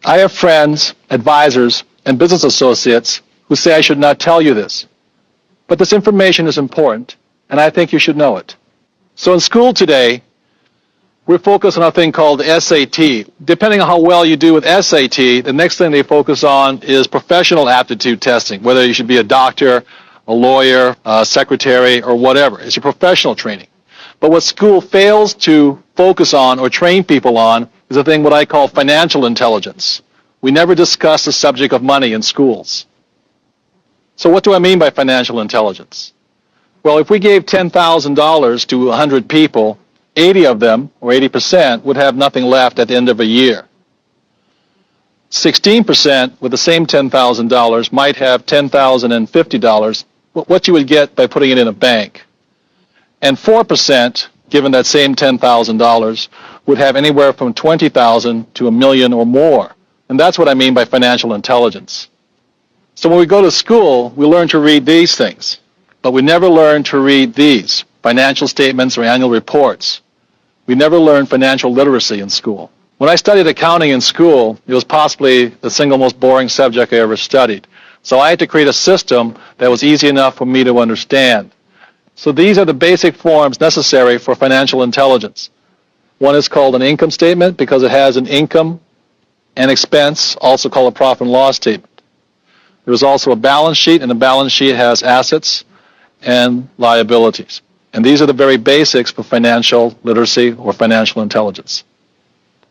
I have friends, advisors, and business associates who say I should not tell you this. But this information is important, and I think you should know it. So in school today, we're focused on a thing called SAT. Depending on how well you do with SAT, the next thing they focus on is professional aptitude testing, whether you should be a doctor, a lawyer, a secretary, or whatever. It's your professional training. But what school fails to focus on or train people on is a thing what I call financial intelligence. We never discuss the subject of money in schools. So what do I mean by financial intelligence? Well, if we gave $10,000 to 100 people, 80 of them, or 80%, would have nothing left at the end of a year. 16% with the same $10,000 might have $10,050, what you would get by putting it in a bank. And 4%, given that same $10,000, would have anywhere from $20,000 to $1 million or more. And that's what I mean by financial intelligence. So when we go to school, we learn to read these things, but we never learn to read these, financial statements or annual reports. We never learn financial literacy in school. When I studied accounting in school, it was possibly the single most boring subject I ever studied. So I had to create a system that was easy enough for me to understand. So these are the basic forms necessary for financial intelligence. One is called an income statement because it has an income and expense, also called a profit and loss statement. There is also a balance sheet, and the balance sheet has assets and liabilities. And these are the very basics for financial literacy or financial intelligence.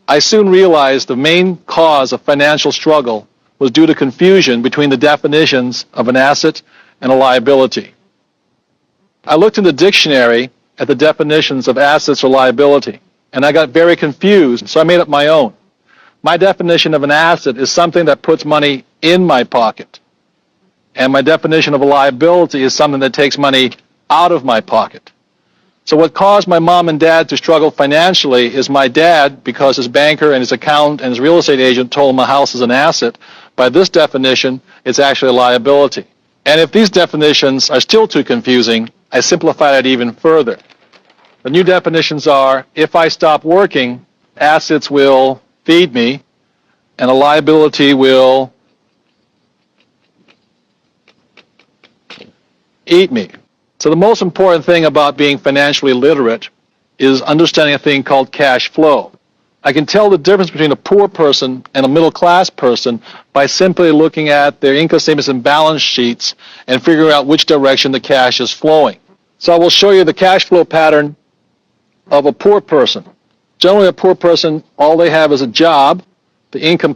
I soon realized the main cause of financial struggle was due to confusion between the definitions of an asset and a liability. I looked in the dictionary at the definitions of assets or liability, and I got very confused, so I made up my own. My definition of an asset is something that puts money in my pocket, and my definition of a liability is something that takes money out of my pocket. So what caused my mom and dad to struggle financially is my dad, because his banker and his accountant and his real estate agent told him a house is an asset. By this definition, it's actually a liability. And if these definitions are still too confusing, I simplify it even further. The new definitions are, if I stop working, assets will feed me, and a liability will eat me. So the most important thing about being financially literate is understanding a thing called cash flow. I can tell the difference between a poor person and a middle-class person by simply looking at their income statements and balance sheets and figuring out which direction the cash is flowing. So I will show you the cash flow pattern of a poor person. Generally, a poor person, all they have is a job. The income